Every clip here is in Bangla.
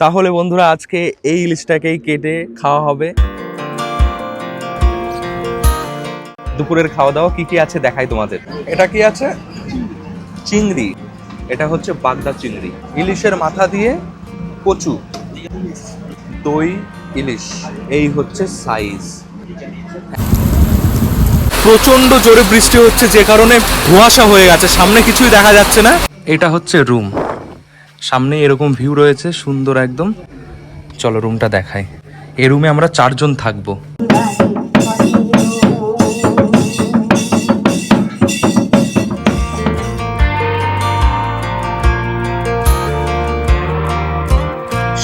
তাহলে বন্ধুরা আজকে এই ইলিশটাকেই কেটে খাওয়া হবে। দুপুরের খাওয়া দাওয়া কি কি আছে দেখাই তোমাদের। এটা কি আছে? চিংড়ি। এটা হচ্ছে বাগদা চিংড়ি। ইলিশের মাথা দিয়ে কচু, দই, ইলিশ। এই হচ্ছে সাইজ। প্রচন্ড জোরে বৃষ্টি হচ্ছে, যে কারণে ধোঁয়াশা হয়ে গেছে, সামনে কিছুই দেখা যাচ্ছে না। এটা হচ্ছে রুম, সামনে এরকম ভিউ রয়েছে সুন্দর একদম। চলো রুমটা দেখাই। এই রুমে আমরা 4 জন থাকবো।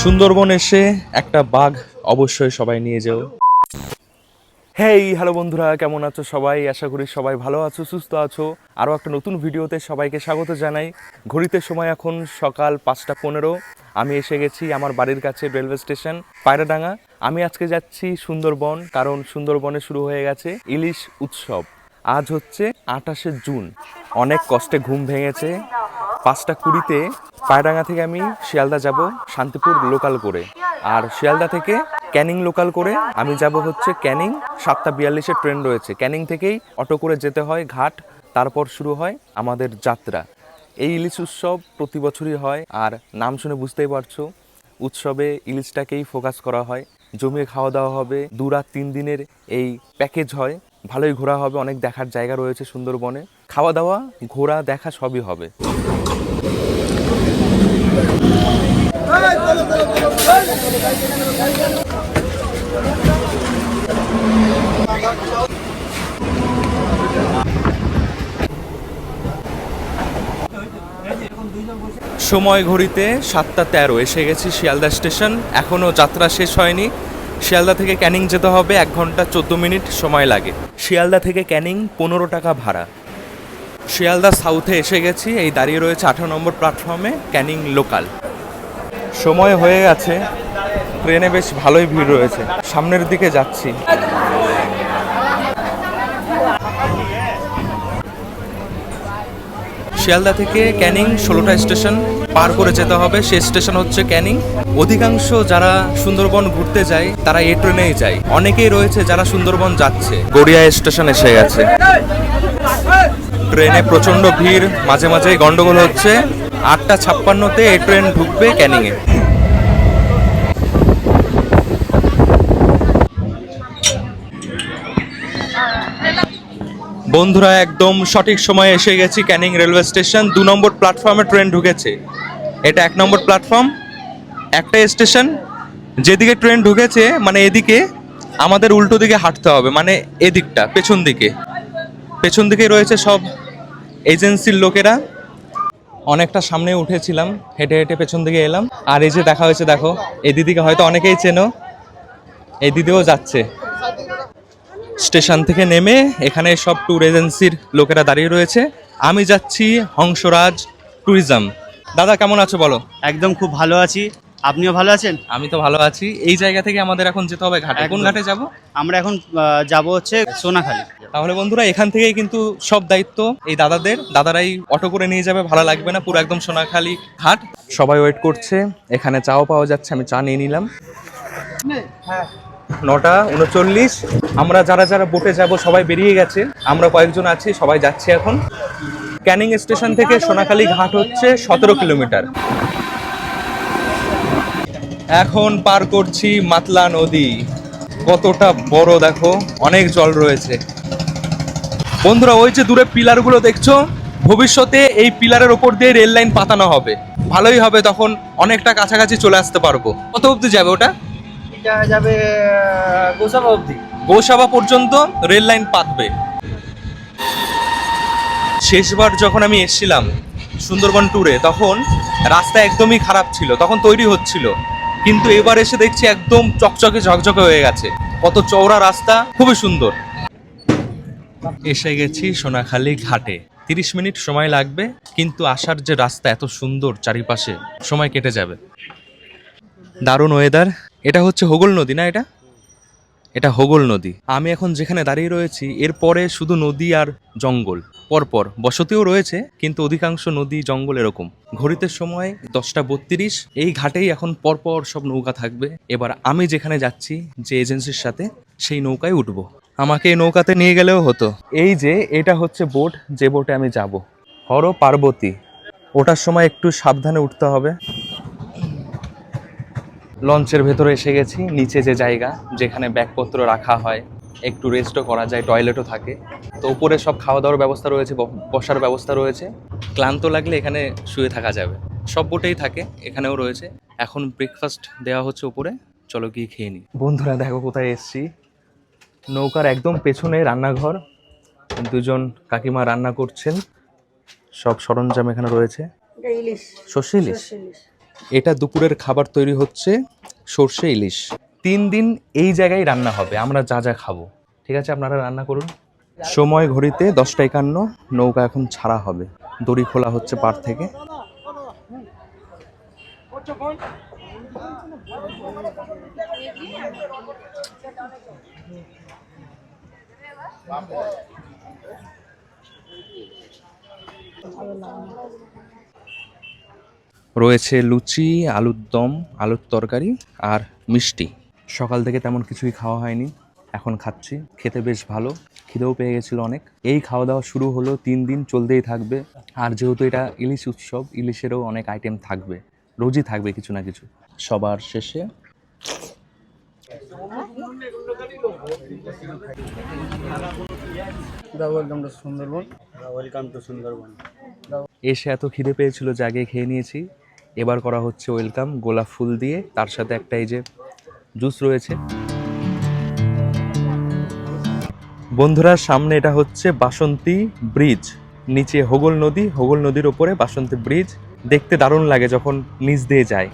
সুন্দরবন এসে একটা বাঘ অবশ্যই সবাই নিয়ে যাও। হেই হ্যালো বন্ধুরা, কেমন আছো সবাই? আশা করি সবাই ভালো আছো, সুস্থ আছো। আরও একটা নতুন ভিডিওতে সবাইকে স্বাগত জানাই। ঘড়িতে সময় এখন সকাল 5টা 15। আমি এসে গেছি আমার বাড়ির কাছে রেলওয়ে স্টেশন পায়রাডাঙ্গা। আমি আজকে যাচ্ছি সুন্দরবন, কারণ সুন্দরবনে শুরু হয়ে গেছে ইলিশ উৎসব। আজ হচ্ছে 28শে জুন। অনেক কষ্টে ঘুম ভেঙেছে। 5টা 20-তে পায়রাডাঙ্গা থেকে আমি শিয়ালদা যাব শান্তিপুর লোকাল করে, আর শিয়ালদা থেকে ক্যানিং লোকাল করে আমি যাব হচ্ছে ক্যানিং। 7টা 42-এর ট্রেন রয়েছে। ক্যানিং থেকেই অটো করে যেতে হয় ঘাট, তারপর শুরু হয় আমাদের যাত্রা। এই ইলিশ উৎসব প্রতি বছরই হয়, আর নাম শুনে বুঝতেই পারছো, উৎসবে ইলিশটাকেই ফোকাস করা হয়। জমিয়ে খাওয়া দাওয়া হবে, 2 রাত 3 দিনের এই প্যাকেজ হয়। ভালোই ঘোরা হবে, অনেক দেখার জায়গা রয়েছে সুন্দরবনে। খাওয়া দাওয়া, ঘোরা, দেখা সবই হবে। সময় ঘড়িতে 7টা 13। এসে গেছি শিয়ালদা স্টেশন। এখনও যাত্রা শেষ হয়নি। শিয়ালদা থেকে ক্যানিং যেতে হবে 1 ঘন্টা 14 মিনিট সময় লাগে। শিয়ালদা থেকে ক্যানিং 15 টাকা ভাড়া। শিয়ালদা সাউথে এসে গেছি। এই দাঁড়িয়ে রয়েছে 18 নম্বর প্ল্যাটফর্মে ক্যানিং লোকাল। সময় হয়ে গেছে, ট্রেনে বেশ ভালোই ভিড় রয়েছে। সামনের দিকে যাচ্ছি। শিয়ালদা থেকে ক্যানিং 16টা স্টেশন পার করে যেতে হবে। শেষ স্টেশন হচ্ছে ক্যানিং। অধিকাংশ যারা সুন্দরবন ঘুরতে যায় তারা এই ট্রেনেই যায়। অনেকেই রয়েছে যারা সুন্দরবন যাচ্ছে। গড়িয়া স্টেশন এসে গেছে। ট্রেনে প্রচন্ড ভিড়, মাঝে মাঝে গন্ডগোল হচ্ছে। 8টা 56-তে এই ট্রেন ঢুকবে ক্যানিংয়ে। বন্ধুরা একদম সঠিক সময়ে এসে গেছি ক্যানিং রেলওয়ে স্টেশন। 2 নম্বর প্ল্যাটফর্মে ট্রেন ঢুকেছে। এটা 1 নম্বর প্ল্যাটফর্ম, একটা স্টেশন। যেদিকে ট্রেন ঢুকেছে মানে এদিকে আমাদের উল্টো দিকে হাঁটতে হবে, মানে এদিকটা পেছন দিকে। পেছন দিকে রয়েছে সব এজেন্সির লোকেরা। অনেকটা সামনে উঠেছিলাম, হেঁটে হেঁটে পেছন দিকে এলাম। আর এই যে দেখা হয়েছে, দেখো এই দিদিকে হয়তো অনেকেই চেনো। এই দিদিও যাচ্ছে। স্টেশন থেকে নেমে এখানে সব ট্যুর এজেন্সির লোকেরা দাঁড়িয়ে রয়েছে। আমি যাচ্ছি হংসরাজ ট্যুরিজম। দাদা কেমন আছো বলো? একদম খুব ভালো আছি। আপনিও ভালো আছেন? আমি তো ভালো আছি। এই জায়গা থেকে আমাদের এখন যেতে হবে ঘাটে। কোন একদম। ঘাটে যাব? আমরা এখন যাব হচ্ছে সোনাখালি। তাহলে বন্ধুরা এখান থেকেই কিন্তু সব দায়িত্ব এই দাদাদের। দাদারাই অটো করে নিয়ে যাবে, ভাড়া লাগবে না, পুরো একদম সোনাখালি ঘাট। সবাই ওয়েট করছে। এখানে চাও পাওয়া যাচ্ছে, আমি চা নিয়ে নিলাম। 9টা 39। আমরা যারা যারা বোটে যাব সবাই বেরিয়ে গেছে, আমরা কয়েকজন আছি, সবাই যাচ্ছি এখন। ক্যানিং স্টেশন থেকে সোনাখালি ঘাট হচ্ছে 17 কিলোমিটার। এখন পার করছি মাতলা নদী। কতটা বড় দেখো, অনেক জল রয়েছে। বন্ধুরা ওই যে দূরে পিলারগুলো দেখছো, ভবিষ্যতে এই পিলারের ওপর দিয়ে রেল লাইন পাতানো হবে। ভালোই হবে, তখন অনেকটা কাছাকাছি চলে আসতে পারবো। কত অবধি যাবে ওটা? এটা যাবে গোসাবা অবধি। গোসাবা পর্যন্ত রেল লাইন পাতবে। শেষবার যখন আমি এসেছিলাম সুন্দরবন ট্যুরে, তখন রাস্তা একদমই খারাপ ছিল, তখন তৈরি হচ্ছিল। কিন্তু এবার এসে দেখছি একদম চকচকে ঝকঝকে হয়ে গেছে। কত চওড়া রাস্তা, খুবই সুন্দর। এসে গেছি সোনাখালি ঘাটে। 30 মিনিট সময় লাগবে, কিন্তু আসার যে রাস্তা এত সুন্দর, চারিপাশে সময় কেটে যাবে। দারুণ ওয়েদার। এটা হচ্ছে হোগল নদী না? এটা এটা হোগল নদী। আমি এখন যেখানে দাঁড়িয়ে রয়েছি এরপরে শুধু নদী আর জঙ্গল, পরপর বসতিও রয়েছে কিন্তু অধিকাংশ নদী জঙ্গল এরকম। ঘড়িতে সময় 10:32। এই ঘাটেই এখন পরপর সব নৌকা থাকবে। এবার আমি যেখানে যাচ্ছি যে এজেন্সির সাথে, সেই নৌকায় উঠবো। আমাকে এই নৌকাতে নিয়ে গেলেও হতো। এই যে এটা হচ্ছে বোট, যে বোটে আমি যাব, হর পার্বতী। ওঠার সময় একটু সাবধানে উঠতে হবে। লঞ্চের ভেতরে এসে গেছি, নিচে যে জায়গা যেখানে ব্যাগপত্র রাখা হয়, একটু রেস্টও করা যায়, টয়লেটও থাকে। তো উপরে সব খাওয়া দাওয়ার ব্যবস্থা রয়েছে, বসার ব্যবস্থা রয়েছে। ক্লান্ত লাগলে এখানে শুয়ে থাকা যাবে। সব বোটেই থাকে, এখানেও রয়েছে। এখন ব্রেকফাস্ট দেওয়া হচ্ছে উপরে, চলো গিয়ে খেয়ে নিই। বন্ধুরা দেখো কোথায় এসছি, নৌকার একদম পেছনে রান্নাঘর। দুজন কাকিমা রান্না করছেন, সব সরঞ্জাম এখানে রয়েছে। সর্ষে ইলিশ, এটা দুপুরের খাবার তৈরি হচ্ছে, সর্ষে ইলিশ। 3 দিন এই জায়গায় রান্না হবে, আমরা যা যা খাবো। ঠিক আছে, আপনারা রান্না করুন। সময় ঘড়িতে 10:51। নৌকা এখন ছাড়া হবে, দড়ি খোলা হচ্ছে পাড় থেকে। রয়েছে লুচি, আলুর দম, আলুর তরকারি আর মিষ্টি। সকাল থেকে তেমন কিছুই খাওয়া হয়নি, এখন খাচ্ছি। খেতে বেশ ভালো, খিদেও পেয়ে গেছিল অনেক। এই খাওয়া দাওয়া শুরু হলো, 3 দিন চলতেই থাকবে। আর যেহেতু এটা ইলিশ উৎসব, ইলিশেরও অনেক আইটেম থাকবে, রোজই থাকবে কিছু না কিছু। সবার শেষে এসে এত খিদে পেয়েছিল যে আগে খেয়ে নিয়েছি। এবার করা হচ্ছে ওয়েলকাম গোলাপ ফুল দিয়ে, তার সাথে একটা এই যে জুস রয়েছে। বন্ধুরা সামনে এটা হচ্ছে বাসন্তী ব্রিজ, নিচে হোগল নদী, হোগল নদীর ওপরে বাসন্তী ব্রিজ। দেখতে দারুণ লাগে যখন নিচ দিয়ে যায়।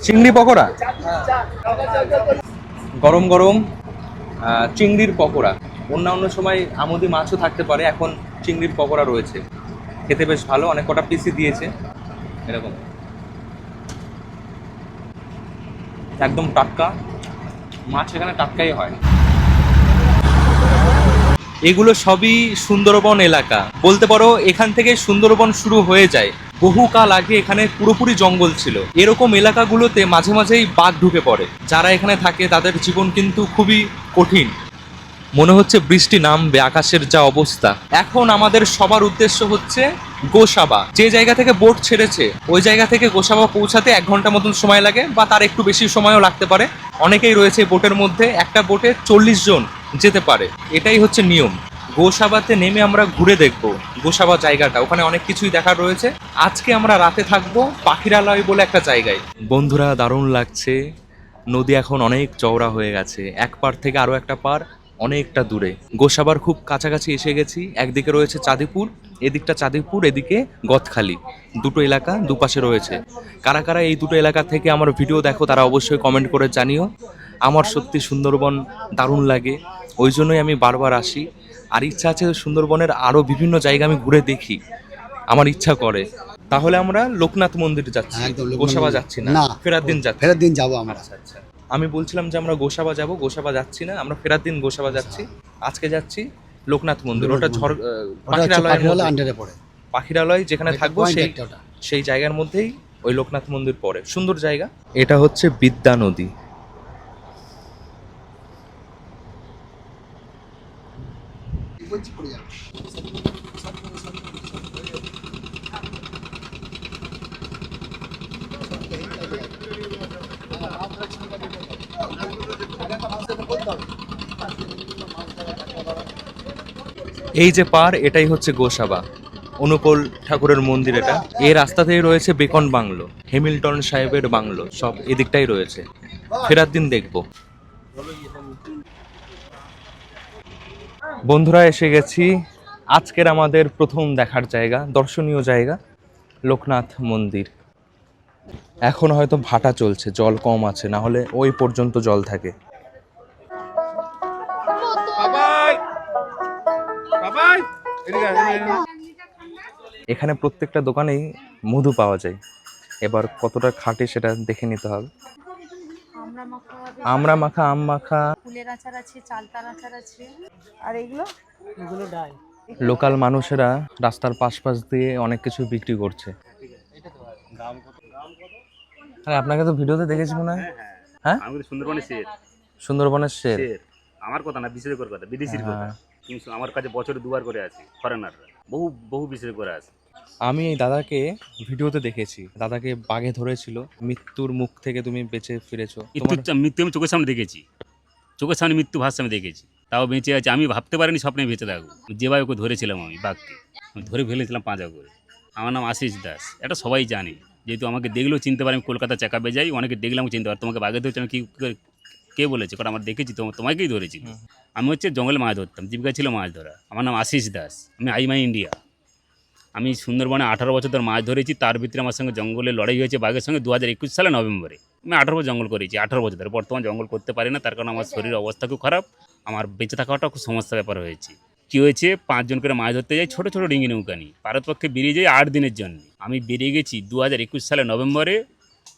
চিংড়ি পকোড়া, গরম গরম চিংড়ির পকোড়া। অন্যান্য সময় আমুদি মাছও থাকতে পারে, এখন চিংড়ির পকোড়া রয়েছে। খেতে বেশ ভালো, অনেক কটা পিসি দিয়েছে এরকম। একদম টাটকা মাছ, এখানে টাটকাই হয়। এগুলো সবই সুন্দরবন এলাকা, বলতে পারো এখান থেকে সুন্দরবন শুরু হয়ে যায়। বহুকাল আগে এখানে পুরোপুরি জঙ্গল ছিল। এরকম এলাকাগুলোতে মাঝে মাঝেই বাঘ ঢুকে পড়ে। যারা এখানে থাকে তাদের জীবন কিন্তু খুবই কঠিন। মনে হচ্ছে বৃষ্টি নামবে, আকাশের যা অবস্থা। এখন আমাদের সবার উদ্দেশ্য হচ্ছে গোসাবা। যে জায়গা থেকে বোট ছেড়েছে ওই জায়গা থেকে গোসাবা পৌঁছাতে 1 ঘন্টা মতন সময় লাগে, বা তার একটু বেশি সময়ও লাগতে পারে। অনেকেই রয়েছে বোটের মধ্যে, একটা বোটে 40 জন যেতে পারে, এটাই হচ্ছে নিয়ম। গোসাবাতে নেমে আমরা ঘুরে দেখবো গোসাবা জায়গাটা, ওখানে অনেক কিছুই দেখার রয়েছে। আজকে আমরা রাতে থাকবো পাখিরালয় বলে একটা জায়গায়। বন্ধুরা দারুণ লাগছে, নদী এখন অনেক চওড়া হয়ে গেছে, এক পাড় থেকে আরো একটা পাড় অনেকটা দূরে। গোসাবার খুব কাছাকাছি এসে গেছি। একদিকে রয়েছে চাঁদিপুর, এদিকটা চাঁদিপুর, এদিকে গদখালি। দুটো এলাকা দুপাশে রয়েছে। কারা কারা এই দুটো এলাকা থেকে আমার ভিডিও দেখো তারা অবশ্যই কমেন্ট করে জানিও। আমার সত্যি সুন্দরবন দারুণ লাগে, ওই জন্যই আমি বারবার আসি। আর ইচ্ছা আছে সুন্দরবনের আরো বিভিন্ন জায়গা আমি ঘুরে দেখি, আমার ইচ্ছা করে। তাহলে আমরা লোকনাথ মন্দির যাচ্ছি, গোসাবা যাচ্ছি না, ফেরার দিন যাচ্ছি। ফেরার দিন যাবো আমরা। আচ্ছা আচ্ছা, আমি বলছিলাম যে আমরা গোসাবা যাব, গোসাবা যাচ্ছি না, আমরা ফেরার দিন গোসাবা যাচ্ছি। আজকে যাচ্ছি লোকনাথ মন্দির, ওটা পাখিরালয় আন্ডারে পড়ে। পাখিরালয় যেখানে থাকবো সেই জায়গার মধ্যেই ওই লোকনাথ মন্দির পড়ে, সুন্দর জায়গা। এটা হচ্ছে বিদ্যা নদী। এই যে পার, এটাই হচ্ছে গোসাবা, অনুকূল ঠাকুরের মন্দির এটা। এই রাস্তাতেই রয়েছে বেকন বাংলো, হ্যামিল্টন সাহেবের বাংলো, সব এদিকটাই রয়েছে। ফেরার দিন দেখবো। বন্ধুরা এসে গেছি আজকের আমাদের প্রথম দেখার জায়গা, দর্শনীয় জায়গা, লোকনাথ মন্দির। এখন হয়তো ভাটা চলছে, জল কম আছে, না হলে ওই পর্যন্ত জল থাকে। এখানে প্রত্যেকটা দোকানেই মধু পাওয়া যায়, এবার কতটা খাঁটি সেটা দেখে নিতে হবে। আমরা মাখা, আম মাখা, ফুলের আচার আছে, চালতার আচার আছে। আর এগুলো ডাল। লোকাল মানুষেরা রাস্তার পাশ দিয়ে অনেক কিছু বিক্রি করছে। আরে আপনাকে তো ভিডিওতে দেখেছি মনে হয়। হ্যাঁ, আমি কিন্তু সুন্দরবনের শের। সুন্দরবনের শের। শের আমার কথা না, বিশেষজ্ঞর কথা, বিদেশির কথা। হ্যাঁ। কিন্তু আমার কাছে বছরে 2বার করে আছে ফরেনাররা, বহু বহু বিশেষজ্ঞরা আছে। আমি এই দাদাকে ভিডিওতে দেখেছি, দাদাকে বাঘে ধরেছিল, মৃত্যুর মুখ থেকে তুমি বেঁচে ফিরেছো। তোমার মৃত্যু আমি চোখের সামনে দেখেছি, চোখের সামনে মৃত্যু ভাষা আমি দেখেছি, তাও বেঁচে আছে। আমি ভাবতে পারিনি স্বপ্নে বেঁচে থাকবো। যেভাবে ওকে ধরেছিলাম আমি বাঘকে, আমি ধরে ফেলেছিলাম পাঁজা করে। আমার নাম আশিস দাস, এটা সবাই জানে, যেহেতু আমাকে দেখলেও চিনতে পারে। আমি কলকাতা চেকআপে যাই, অনেকে দেখলাম চিনতে পারে। তোমাকে বাঘে ধরেছি আমি কি কে বলেছে? কারণ আমার দেখেছি, তোমাকেই ধরেছি। আমি হচ্ছে জঙ্গলে মাছ ধরতাম, জীবিকা ছিল মাছ ধরা। আমার নাম আশিস দাস, আমি আইমাই ইন্ডিয়া। আমি সুন্দরবনে 18 বছর ধরে মাছ ধরেছি। তার ভিতরে আমার সঙ্গে জঙ্গলে লড়াই হয়েছে বাঘের সঙ্গে 2021 সালে নভেম্বরে। আমি 18 বছর জঙ্গল করেছি, 18 বছর ধরে। বর্তমান জঙ্গল করতে পারি না, তার কারণ আমার শরীরের অবস্থা খুব খারাপ। আমার বেঁচে থাকাটা খুব সমস্যা ব্যাপার হয়েছে। কী হয়েছে, 5 জন করে মাছ ধরতে যাই, ছোটো ছোটো ডিঙি নৌকা নিয়ে। ভারতপক্ষে বেরিয়ে যাই 8 দিনের জন্য। আমি বেরিয়ে গেছি 2021 সালে নভেম্বরে।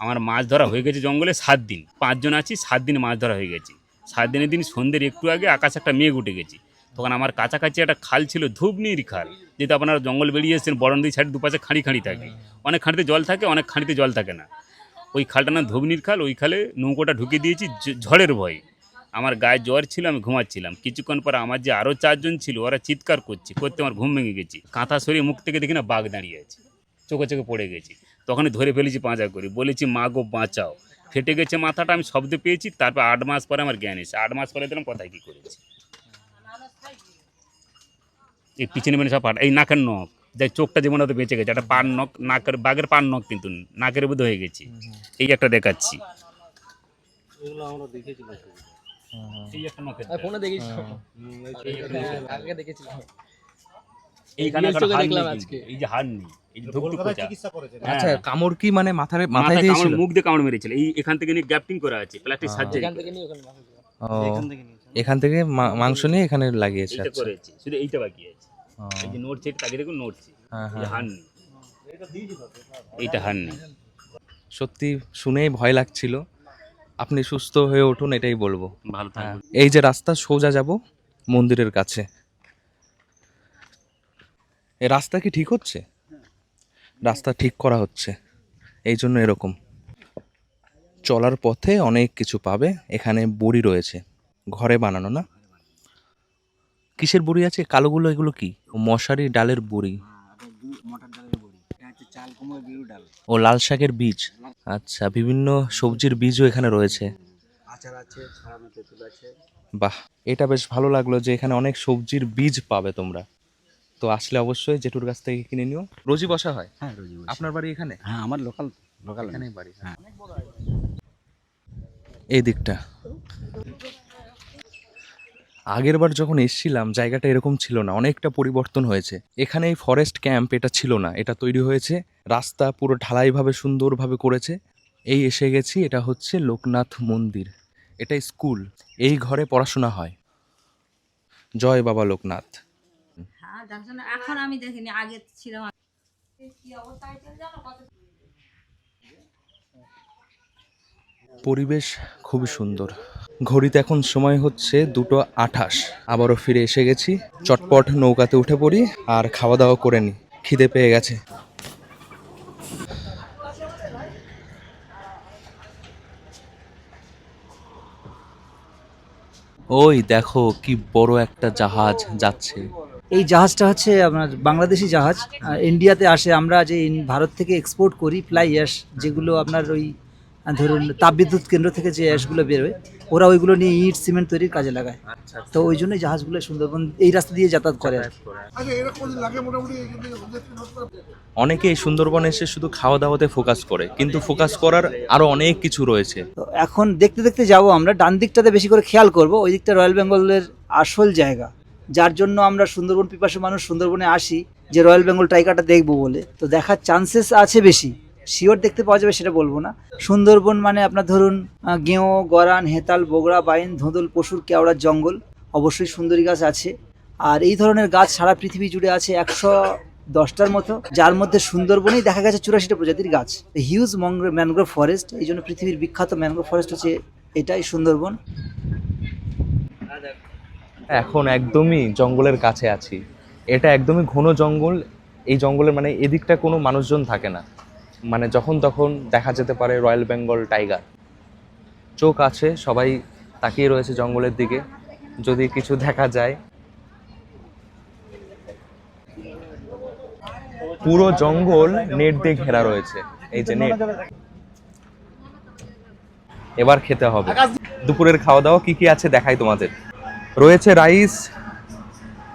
আমার মাছ ধরা হয়ে গেছে জঙ্গলে 7 দিন। 5 জন আছি, 7 দিন মাছ ধরা হয়ে গেছে। 7 দিনের দিন সন্ধ্যের একটু আগে আকাশে একটা মেঘ উঠে গেছি। তখন আমার কাছাকাছি একটা খাল ছিল, ধূপনির খাল। যেহেতু আপনারা জঙ্গল বেরিয়ে এসেছেন, বরণদি সাইড দুপাশে খাঁড়ি থাকে। অনেক খাঁড়িতে জল থাকে, অনেক খাঁড়িতে জল থাকে না। ওই খালটার নাম ধূপনির খাল। ওই খালে নৌকোটা ঢুকিয়ে দিয়েছি ঝড়ের ভয়ে। আমার গায়ে জ্বর ছিল, আমি ঘুমাচ্ছিলাম। কিছুক্ষণ পরে আমার যে আরও 4 জন ছিল, ওরা চিৎকার করতে আমার ঘুম ভেঙে গেছি। কাঁথা সরিয়ে মুখ থেকে দেখি না বাঘ দাঁড়িয়ে আছে, চোখে চোখে পড়ে গেছি। তখনই ধরে ফেলেছি পাঁজা করে, বলেছি মা গো বাঁচাও। ফেটে গেছে মাথাটা, আমি শব্দ পেয়েছি। তারপর 8 মাস পরে আমার জ্ঞান এসে, 8 মাস পরে দিলাম কথায় কী করেছি। এই পিছনে মানে সব এই নাকের নখ, যাই চোখটা যেমন হয়তো বেঁচে গেছে, একটা পান নখ, নাকের বাঘের পান নখ কিন্তু নাকের বুধ হয়ে গেছে। এই একটা দেখাচ্ছি, এই একটা নখের ফোনে দেখেছি, এইখানে এই যে হাড় নেই, এই যে ধুকধুক করছে। আচ্ছা, কামড় কি মানে মাথায় দিয়েছিল? মুখ দিয়ে কামড় মেরেছিল। এই এখান থেকে নিয়ে গ্যাপটিং করা আছে, প্লাস্টিক সার্জারি। এখান থেকে মাংস নিয়ে এখানে লাগিয়েছে। এটা করেছে, শুধু এইটা বাকি আছে। এই যে নড়ছে, তাকে দেখুন নড়ছে, হাড় নেই, এইটা হাড় নেই। সত্যি শুনেই ভয় লাগছিল। আপনি সুস্থ হয়ে উঠুন, এটাই বলবো। ভালো থাকবেন। এই যে রাস্তা সোজা যাব মন্দিরের কাছে। এই রাস্তা কি ঠিক হচ্ছে? রাস্তা ঠিক করা হচ্ছে, এই জন্য এরকম। চলার পথে অনেক কিছু পাবে। এখানে বড়ি রয়েছে, ঘরে বানানো না। কিসের বড়ি আছে কালোগুলো? এগুলো কি? মশারি ডালের বড়ি ও লাল শাকের বীজ। আচ্ছা, বিভিন্ন সবজির বীজও এখানে রয়েছে। বাহ, এটা বেশ ভালো লাগলো যে এখানে অনেক সবজির বীজ পাবে তোমরা। তো আসলে অবশ্যই জেঠুর কাছ থেকে কিনে নিও। রোজই বসা হয়? হ্যাঁ, রোজই বসি। আপনার বাড়ি এখানে? হ্যাঁ, আমার লোকাল এখানেই বাড়ি। হ্যাঁ। এই দিকটা আগের বার যখন এসেছিলাম জায়গাটা এরকম ছিল না, অনেকটা পরিবর্তন হয়েছে। এখানে এই ফরেস্ট ক্যাম্প এটা ছিল না, এটা তৈরি হয়েছে। রাস্তা পুরো ঢালাইভাবে সুন্দরভাবে করেছে। এই এসে গেছি, এটা হচ্ছে লোকনাথ মন্দির, এটা স্কুল। এই ঘরে পড়াশোনা হয়। জয় বাবা লোকনাথ। হ্যাঁ, এখন আমি দেখিনি, আগে ছিলাম। কি অবস্থা হয়েছিল জানো? পরিবেশ খুবই সুন্দর। ঘড়িতে এখন সময় হচ্ছে 2:28। আবারও ফিরে এসে গেছি। চটপট নৌকাতে উঠে পড়ি আর খাওয়া দাওয়া করে নিই, খিদে পেয়ে গেছে। ওই দেখো কি বড় একটা জাহাজ যাচ্ছে। এই জাহাজটা হচ্ছে আপনার বাংলাদেশি জাহাজ। ইন্ডিয়াতে আসে, আমরা যে ভারত থেকে এক্সপোর্ট করি ফ্লাই অ্যাশ, যেগুলো আপনার ওই ধরুন তাপবিদ্যুৎ কেন্দ্র থেকে যে অ্যাশগুলো বেরোয়, ওরা ওইগুলো নিয়ে ইট সিমেন্ট তৈরির কাজে লাগায়। তো ওই জন্যই জাহাজগুলো সুন্দরবন এই রাস্তা দিয়ে যাতায়াত করে আর কি। অনেকে এই সুন্দরবনে এসে শুধু খাওয়া দাওয়াতে ফোকাস করে, কিন্তু ফোকাস করার আরো অনেক কিছু রয়েছে। তো এখন দেখতে দেখতে যাব আমরা, ডান দিকটাতে বেশি করে খেয়াল করব। ওই দিকটা রয়্যাল বেঙ্গলের আসল জায়গা, যার জন্য আমরা সুন্দরবন পিপাসু মানুষ সুন্দরবনে আসি, যে রয়্যাল বেঙ্গল টাইগারটা দেখবো বলে। তো দেখার চান্সেস আছে বেশি, শিওর দেখতে পাওয়া যাবে সেটা বলবো না। সুন্দরবন মানে আপনার ধরুন গেঁয়ো, গরান, হেতাল, বগড়া, বাইন, ধোঁদল, পশুর কেওড়ার জঙ্গল, অবশ্যই সুন্দরী গাছ আছে। আর এই ধরনের গাছ সারা পৃথিবী জুড়ে আছে 100 10টার মতো, যার মধ্যে সুন্দরবনেই দেখা গেছে 84টা প্রজাতির গাছ। হিউজ ম্যানগ্রোভ ফরেস্ট, এই জন্য পৃথিবীর বিখ্যাত ম্যানগ্রোভ ফরেস্ট হচ্ছে এটাই সুন্দরবন। এখন একদমই জঙ্গলের কাছে আছি। এটা একদমই ঘন জঙ্গল। এই জঙ্গলের মানে এদিকটা কোনো মানুষজন থাকে না, মানে যখন তখন দেখা যেতে পারে রয়্যাল বেঙ্গল টাইগার। চোখ আছে, সবাই তাকিয়ে রয়েছে জঙ্গলের দিকে, যদি কিছু দেখা যায়। পুরো জঙ্গল নেট দিয়ে ঘেরা রয়েছে, এই যে নেট। এবার খেতে হবে। দুপুরের খাওয়া দাওয়া কি কি আছে দেখাই তোমাদের। রয়েছে রাইস,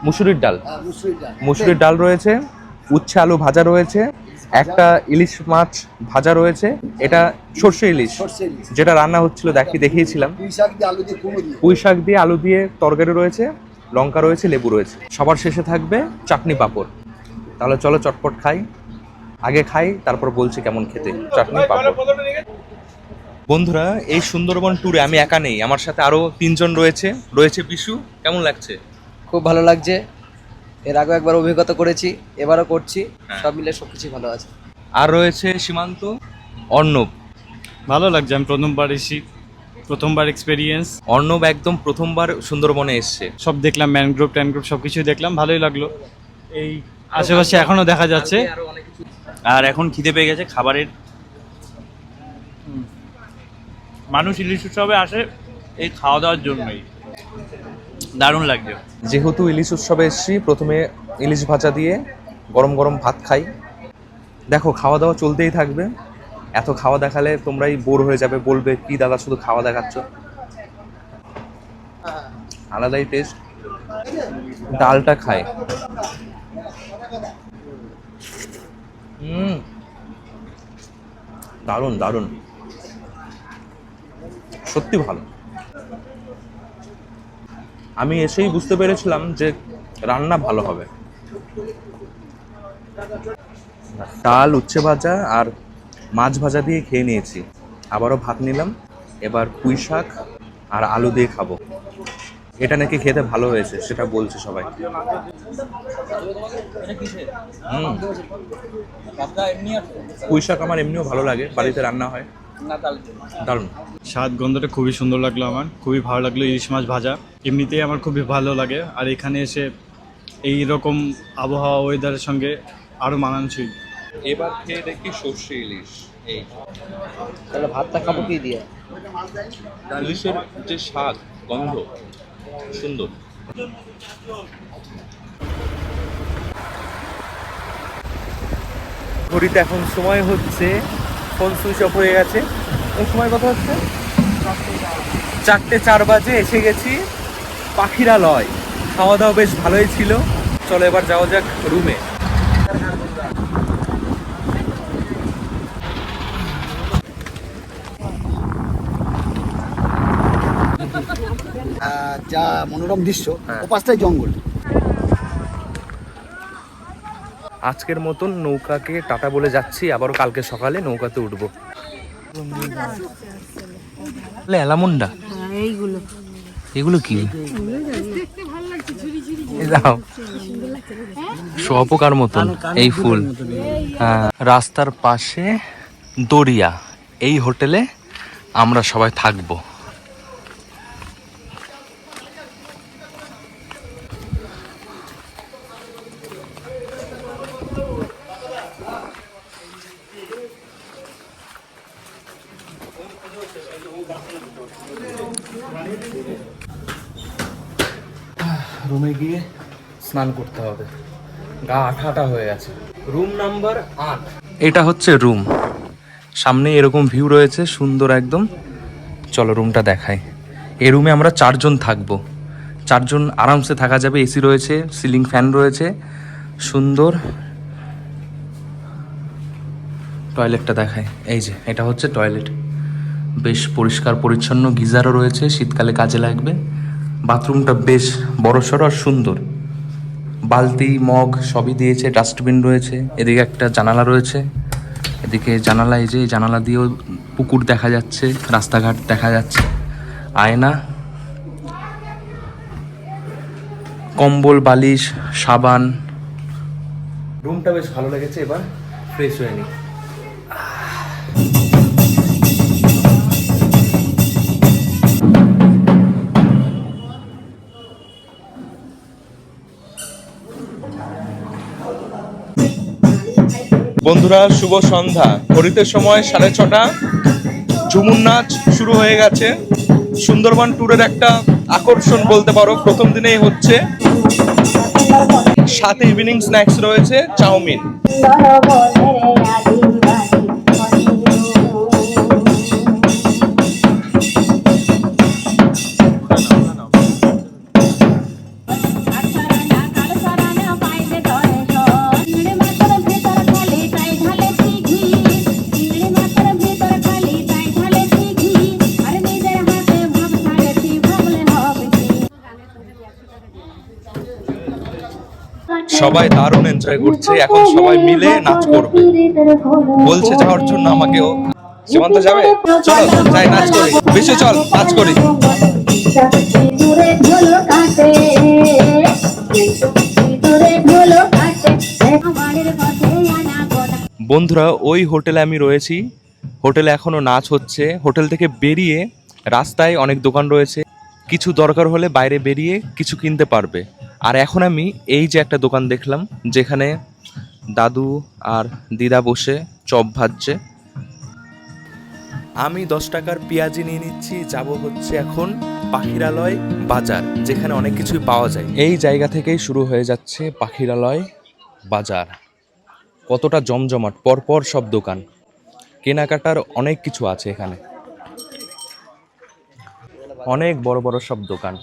মুসুরির ডাল রয়েছে, উচ্ছে আলু ভাজা রয়েছে, একটা ইলিশ মাছ ভাজা রয়েছে, এটা সর্ষে ইলিশ যেটা রান্না হচ্ছিল দেখিয়েছিলাম। পুঁই শাক দিয়ে আলু দিয়ে তরকারি রয়েছে, লঙ্কা রয়েছে, লেবু রয়েছে। সবার শেষে থাকবে চাটনি পাঁপড়। তাহলে চলো চটপট খাই, আগে খাই তারপর বলছি কেমন খেতে। চাটনি পাঁপড়। বন্ধুরা, এই সুন্দরবন ট্যুরে আমি একা নেই, আমার সাথে আরো 3 জন রয়েছে বিশু। কেমন লাগছে? খুব ভালো লাগছে। এর আগেও একবার অভিজ্ঞতা করেছি, এবারও করছি, সব মিলে সবকিছু ভালো আছে। আর রয়েছে সীমান্ত, অর্ণব। ভালো লাগছে, আমি প্রথমবার এক্সপেরিয়েন্স। অর্ণব একদম প্রথমবার সুন্দরবনে এসছে। সব দেখলাম, ম্যানগ্রোভ ট্যানগ্রোভ সব কিছুই দেখলাম, ভালোই লাগলো। এই আশেপাশে এখনো দেখা যাচ্ছে। আর এখন খিদে পেয়ে গেছে খাবারের। মানুষ ইলিশ উৎসবে আসে এই খাওয়া দাওয়ার জন্যই। দারুণ লাগছে। যেহেতু ইলিশ উৎসবে এসছি, প্রথমে ইলিশ ভাজা দিয়ে গরম গরম ভাত খাই। দেখো খাওয়া দাওয়া চলতেই থাকবে। এত খাওয়া দেখালে তোমরাই বোর হয়ে যাবে, বলবে কি দাদা শুধু খাওয়া দেখাচ্ছ। আলাদাই টেস্ট। ডালটা খাই। দারুণ দারুণ, সত্যি ভালো। আমি এসেই বুঝতে পেরেছিলাম যে রান্না ভালো হবে। ডাল, উচ্ছে ভাজা আর মাছ ভাজা দিয়ে খেয়ে নিয়েছি, আবারও ভাত নিলাম। এবার পুঁই শাক আর আলু দিয়ে খাবো। এটা নাকি খেতে ভালো হয়েছে, সেটা বলছে সবাই। পুঁই শাক আমার এমনিও ভালো লাগে, বাড়িতে রান্না হয়, দারুণ। স্বাদ গন্ধটা খুবই সুন্দর লাগলো, আমার খুবই ভালো লাগলো। ইলিশ মাছ ভাজা এমনিতেই আমার খুবই ভালো লাগে, আর এখানে এসে এই রকম আবহাওয়া ওয়েদারের সঙ্গে আরো মানানসই। এবার খেয়ে দেখি সর্ষে ইলিশ। এই তাহলে ভাতটা খাবো কি দিয়ে? ইলিশের যে স্বাদ, গন্ধ সুন্দর। ঘড়িতে এখন সময় হচ্ছে, ফোন সুইচ অফ হয়ে গেছে। এই সময় কত হচ্ছে? 4:04 বাজে। এসে গেছি পাখিরালয়। খাওয়া দাওয়া বেশ ভালোই ছিল। চলো এবার যাওয়া যাক রুমে। যা মনোরম দৃশ্য, ওপাশটাই জঙ্গল। আজকের মতন নৌকাকে টাটা বলে যাচ্ছি, আবারও কালকে সকালে নৌকাতে উঠবো। এলামুন্ডা, এগুলো কি? দাও, শুঁয়াপোকার মতন এই ফুল। হ্যাঁ, রাস্তার পাশে দরিয়া। এই হোটেলে আমরা সবাই থাকবো। রুমে গিয়ে স্নান করতে হবে, গা আঠা হয়ে আছে। Room number 8। এটা হচ্ছে রুম। সামনে এরকম ভিউ রয়েছে, সুন্দর একদম। চলো রুমটা দেখাই। এই রুমে আমরা 4 জন থাকবো। 4 জন আরামসে থাকা যাবে। এসি রয়েছে, সিলিং ফ্যান রয়েছে, সুন্দর। টয়লেটটা দেখাই। এই যে এটা হচ্ছে টয়লেট, বেশ পরিষ্কার পরিচ্ছন্ন। গিজারও রয়েছে, শীতকালে কাজে লাগবে। বাথরুমটা বেশ বড়সড় আর সুন্দর। বালতি, মগ সবই দিয়েছে, ডাস্টবিন রয়েছে। এদিকে একটা জানালা রয়েছে, এদিকে জানালা। এই যে জানালা দিয়েও পুকুর দেখা যাচ্ছে, রাস্তাঘাট দেখা যাচ্ছে, আয়না, কম্বল, বালিশ, সাবান, রুমটা বেশ ভালো লেগেছে, এবার ফ্রেশ হয়ে নি। বন্ধুরা শুভ সন্ধ্যা, ঘড়িতে সময় 6:30। ঝুমুর নাচ শুরু হয়ে গেছে। সুন্দরবন ট্যুরের একটা আকর্ষণ বলতে পারো, প্রথম দিনেই হচ্ছে। সাথে ইভিনিং স্ন্যাক্স রয়েছে, চাউমিন। সবাই দারুণ এনজয় করছে, এখন সবাই মিলে নাচ করবে। বলছে যাওয়ার জন্য আমাকেও। সীমান্ত যাবে? চলো যাই, নাচ করি। বেশি চল, নাচ করি। বন্ধুরা ওই হোটেলে আমি রয়েছি, হোটেলে এখনো নাচ হচ্ছে। হোটেল থেকে বেরিয়ে রাস্তায় অনেক দোকান রয়েছে, কিছু দরকার হলে বাইরে বেরিয়ে কিছু কিনতে পারবে। আর এখন আমি এই যে একটা দোকান দেখলাম, যেখানে দাদু আর দিদা বসে চপ ভাজছে। আমি 10 টাকার পেঁয়াজি নিয়ে নিচ্ছি, যাব হচ্ছে এখন পাখিরালয় বাজার, যেখানে অনেক কিছুই পাওয়া যায়। এই জায়গা থেকেই শুরু হয়ে যাচ্ছে পাখিরালয় বাজার। কতটা জমজমাট, পরপর সব দোকান, কেনাকাটার অনেক কিছু আছে এখানে। অনেক বড় বড় সব দোকান।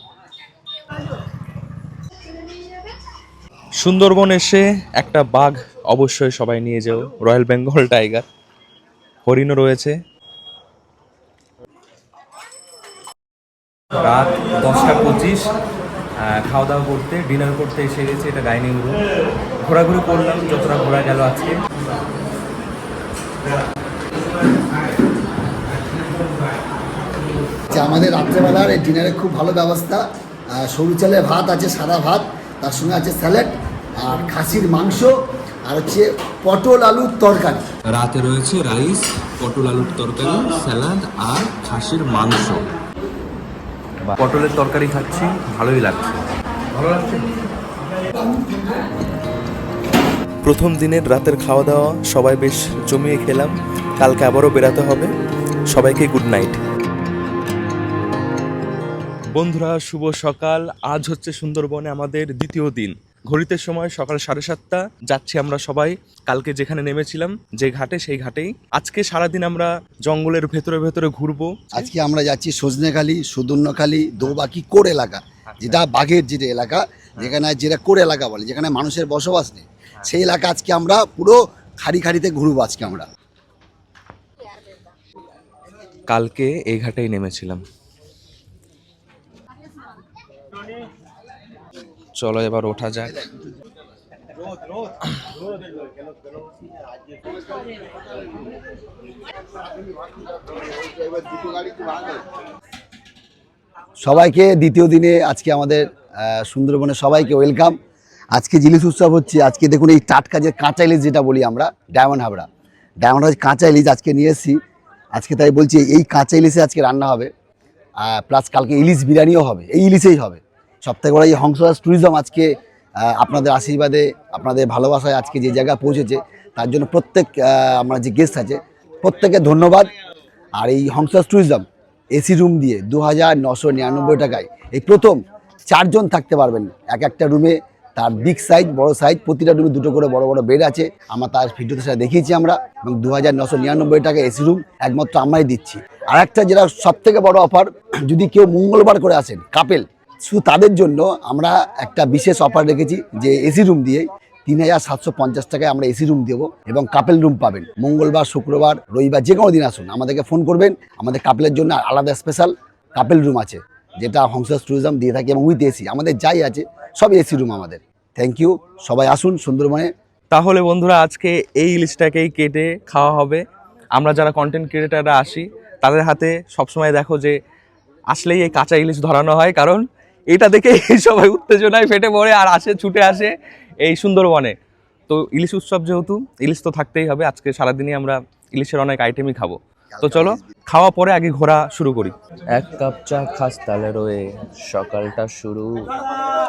সুন্দরবন এসে একটা বাঘ অবশ্যই সবাই নিয়ে যাও, রয়্যাল বেঙ্গল টাইগার। হরিণও রয়েছে। রাত 10:25, খাওয়া দাওয়া করতে, ডিনার করতে এসে গেছে। এটা ডাইনিং রুম। ঘোরাঘুরি করলাম যতটা ঘোরা গেল আজকে। আমাদের রাত্রেবেলার এই ডিনারে খুব ভালো ব্যবস্থা। সরু চালের ভাত আছে, সাদা ভাত, তার সঙ্গে আছে স্যালাড আর খাসির মাংস, আর হচ্ছে পটল আলুর তরকারি। রাতে রয়েছে রাইস, পটল আলুর তরকারি, স্যালাড আর খাসির মাংস। পটলের তরকারি খাচ্ছি, ভালোই লাগছে। ভালো লাগছে। প্রথম দিনের রাতের খাওয়া দাওয়া সবাই বেশ জমিয়ে খেলাম। কালকে আবারও বেরাতে হবে। সবাইকে গুড নাইট। বন্ধুরা শুভ সকাল। আজ হচ্ছে সুন্দরবনে আমাদের দ্বিতীয় দিন। ঘড়িতে সময় সকাল 7:30। যাচ্ছি আমরা সবাই কালকে যেখানে নেমেছিলাম, যে ঘাটে, সেই ঘাটেই। আজকে সারাদিন আমরা জঙ্গলের ভেতরে ভেতরে ঘুরবো। আজকে আমরা যাচ্ছি সজনেখালি, সুদর্ণখালি, দোবাকি কোর এলাকা, যেটা বাঘের যেটা এলাকা, যেটা কোর এলাকা বলে, যেখানে মানুষের বসবাস নেই, সেই এলাকা আজকে আমরা পুরো খাড়িতে ঘুরবো আজকে আমরা। কালকে এই ঘাটেই নেমেছিলাম। চলো এবার ওঠা যাক। সবাইকে দ্বিতীয় দিনে আজকে আমাদের সুন্দরবনে সবাইকে ওয়েলকাম। আজকে ইলিশ উৎসব হচ্ছে। আজকে দেখুন এই টাটকা যে কাঁচা ইলিশ যেটা বলি আমরা, ডায়মন্ড হাবড়া কাঁচা ইলিশ আজকে নিয়ে এসেছি। আজকে তাই বলছি এই কাঁচা ইলিশে আজকে রান্না হবে, প্লাস কালকে ইলিশ বিরিয়ানিও হবে, এই ইলিশেই হবে। সবথেকে বড় এই হংসরাজ ট্যুরিজম আজকে আপনাদের আশীর্বাদে, আপনাদের ভালোবাসায় আজকে যে জায়গায় পৌঁছেছে, তার জন্য প্রত্যেক আমরা যে গেস্ট আছে প্রত্যেকে ধন্যবাদ। আর এই হংসরাজ ট্যুরিজম এসি রুম দিয়ে 2999 টাকায় এই প্রথম 4 জন থাকতে পারবেন এক একটা রুমে। তার বিগ সাইজ, বড় সাইজ, প্রতিটা রুমে 2টো করে বড় বড় বেড আছে। আমরা তার ভিডিওতে সেটা দেখিয়েছি আমরা। এবং 2999 টাকা এসি রুম একমাত্র আমরাই দিচ্ছি। আর একটা যেটা সবথেকে বড় অফার, যদি কেউ মঙ্গলবার করে আসেন কাপেল, শুধু তাদের জন্য আমরা একটা বিশেষ অফার রেখেছি, যে এসি রুম দিয়ে 3750 টাকায় আমরা এসি রুম দেবো এবং কাপেল রুম পাবেন। মঙ্গলবার, শুক্রবার, রবিবার যে কোনো দিন আসুন, আমাদেরকে ফোন করবেন। আমাদের কাপেলের জন্য আলাদা স্পেশাল কাপেল রুম আছে, যেটা হংসরাজ ট্যুরিজম দিয়ে থাকে, এবং উইথ এসি। আমাদের যাই আছে সব এসি রুম আমাদের। থ্যাংক ইউ, সবাই আসুন সুন্দরবনে। তাহলে বন্ধুরা আজকে এই ইলিশটাকেই কেটে খাওয়া হবে। আমরা যারা কন্টেন্ট ক্রিয়েটাররা আসি, তাদের হাতে সবসময় দেখো যে আসলেই এই কাঁচা ইলিশ ধরানো হয়, কারণ এটা দেখে সবাই উত্তেজনায় ফেটে পড়ে আর আসে, ছুটে আসে এই সুন্দরবনে। তো ইলিশ উৎসব যেহেতু ইলিশ তো থাকতেই হবে, আজকে সারাদিনই আমরা ইলিশের অনেক আইটেমই খাবো। তো চলো খাওয়া পরে আগে ঘোরা শুরু করি। এক কাপ চা খাস তালে রয়ে সকালটা শুরু।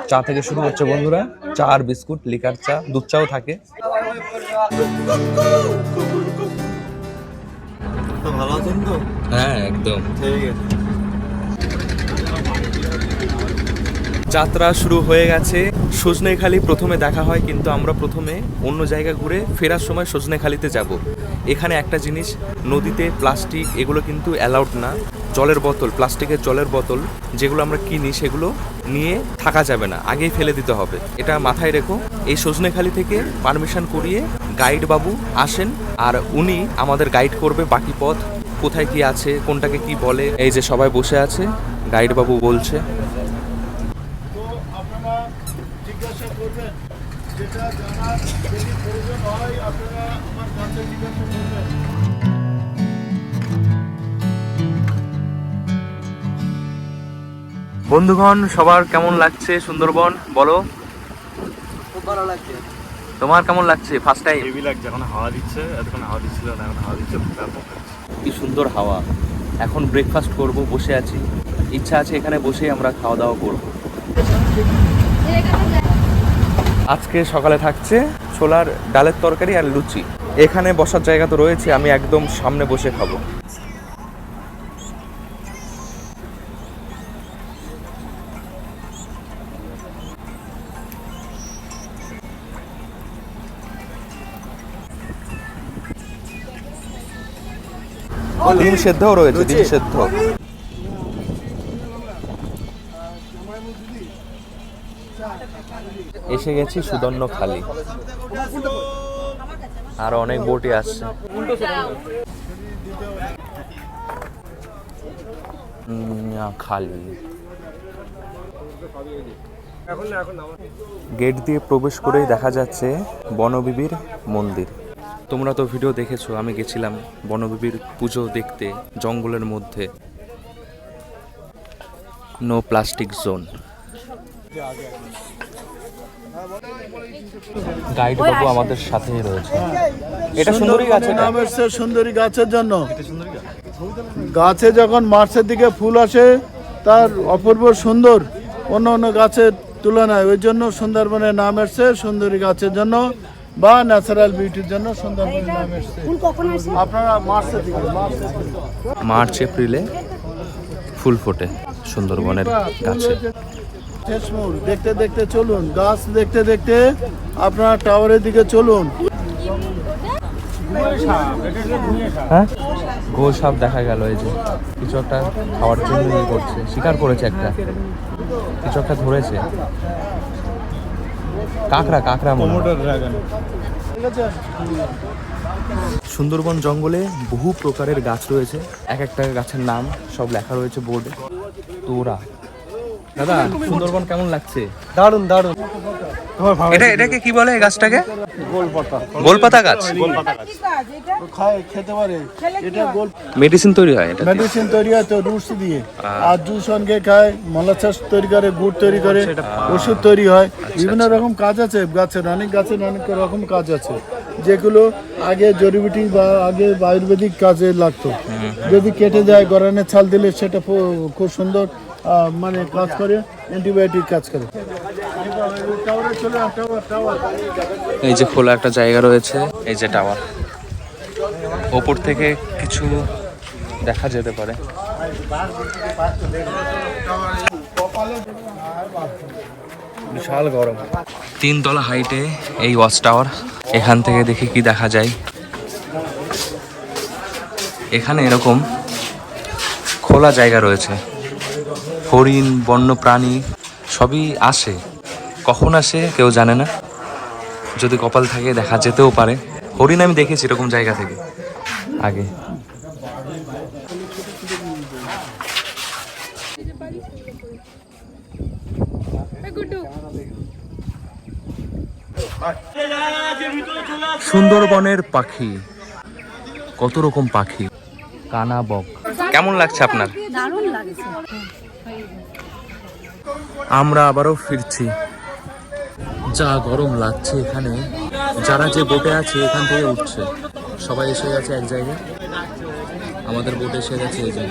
চা থেকে শুরু হচ্ছে বন্ধুরা, চা আর বিস্কুট, লিকার চা, দুধ চাও থাকে। ভালো আছেন তো? হ্যাঁ একদম। ঠিক আছে। যাত্রা শুরু হয়ে গেছে। সজনেখালি প্রথমে দেখা হয়, কিন্তু আমরা প্রথমে অন্য জায়গা ঘুরে ফেরার সময় সজনেখালিতে যাব। এখানে একটা জিনিস, নদীতে প্লাস্টিক এগুলো কিন্তু অ্যালাউড না। জলের বোতল, প্লাস্টিকের জলের বোতল যেগুলো আমরা কিনি সেগুলো নিয়ে থাকা যাবে না, আগেই ফেলে দিতে হবে। এটা মাথায় রেখো। এই সজনেখালি থেকে পারমিশন করিয়ে গাইড বাবু আসেন, আর উনি আমাদের গাইড করবে বাকি পথ, কোথায় কি আছে, কোনটাকে কি বলে। এই যে সবাই বসে আছে, গাইড বাবু বলছে। বন্ধুগণ সবার কেমন লাগছে সুন্দরবন বলো? খুব ভালো লাগছে। তোমার কেমন লাগছে? First time? হেভি লাগছে, এখন হাওয়া দিচ্ছে, এতক্ষণ হাওয়া দিচ্ছিল না, এখন হাওয়া দিচ্ছে। কি সুন্দর হাওয়া। এখন ব্রেকফাস্ট করব, বসে আছি, ইচ্ছা আছে এখানে বসেই আমরা খাওয়া দাওয়া করব। আজকে সকালে থাকছে ছোলার ডালের তরকারি আর লুচি। এখানে বসার জায়গা তো রয়েছে, আমি একদম সামনে বসে খাবো। ডিম সেদ্ধও রয়েছে, ডিম সেদ্ধ। এসে গেছি সুদর্ণখালি, আর অনেক বোটই আসছে। খালি গেট দিয়ে প্রবেশ করেই দেখা যাচ্ছে বনবিবির মন্দির। তোমরা তো ভিডিও দেখেছো, আমি গেছিলাম বনবিবির পুজো দেখতে জঙ্গলের মধ্যে। No plastic zone. গাইড বাবু আমাদের সাথেই রয়েছে। এটা সুন্দরী গাছ, নাম এসছে সুন্দরী গাছের জন্য। গাছে যখন মার্চের দিকে ফুল আসে তার অপূর্ব সুন্দর অন্য অন্য গাছের তুলনায়, ওই জন্য সুন্দরবনের নাম এসছে সুন্দরী গাছের জন্য, বা ন্যাচারাল বিউটির জন্য সুন্দরবনের নাম এসছে। আপনারা মার্চ এপ্রিলে ফুল ফোটে সুন্দরবনের গাছে। শেষমূল দেখতে দেখতে চলুন, গাছ দেখতে দেখতে আপনারা টাওয়ারের দিকে চলুন। হ্যাঁ, গোল সাপ দেখা গেল। এই যে কিছু একটা খাওয়ার জন্য ইয়ে করছে, শিকার করেছে একটা, কিছু একটা ধরেছে। কাঁকড়া, কাঁকড়া মনে হয়। সুন্দরবন জঙ্গলে বহু প্রকারের গাছ রয়েছে, এক একটা গাছের নাম সব লেখা রয়েছে বোর্ডে। তোরা দাদা, সুন্দরবন কেমন লাগছে? দারুন দারুন। এটাকে কি বলে এই গাছটাকে? গোলপাতা। গোলপাতা গাছ। খায়, খেতে পারে। এটা গোল মেডিসিন তৈরি হয় এটা। মেডিসিন তৈরি হয় তো রুটস দিয়ে, আর জুস সঙ্গে খায়, মলাচাস তৈরি করে, গুড় তৈরি করে, ওষুধ তৈরি হয়। বিভিন্ন রকম কাজ আছে গাছের, অনেক রকম কাজ আছে, যেগুলো আগে জড়িবুটি বা আগে আয়ুর্বেদিক কাজে লাগতো। যদি কেটে যায়, গরানের ছাল দিলে সেটা খুব সুন্দর মানে কাজ করে, অ্যান্টিবায়োটিক কাজ করে। এই যে খোলা একটা জায়গা রয়েছে, এই যে টাওয়ার, ওপর থেকে কিছু দেখা যেতে পারে। বিশাল গরম। 3 তলা হাইটে এই ওয়াচ টাওয়ার। এখান থেকে দেখি কি দেখা যায়। এখানে এরকম খোলা জায়গা রয়েছে, হরিণ, বন্য প্রাণী সবই আসে। কখন আসে কেউ জানে না, যদি কপাল থাকে দেখা যেতেও পারে। হরিণ আমি দেখেছি এরকম জায়গা থেকে আগে। সুন্দরবনের পাখি, কত রকম পাখি। কানা বক। কেমন লাগছে আপনার? দারুণ লাগছে। আমরা আবারও ফিরছি। যা গরম লাগছে এখানে, যারা যে বোটে আছে এখান থেকে উঠছে, সবাই এসে গেছে এক জায়গায়। আমাদের বোট এসে গেছে এই যে।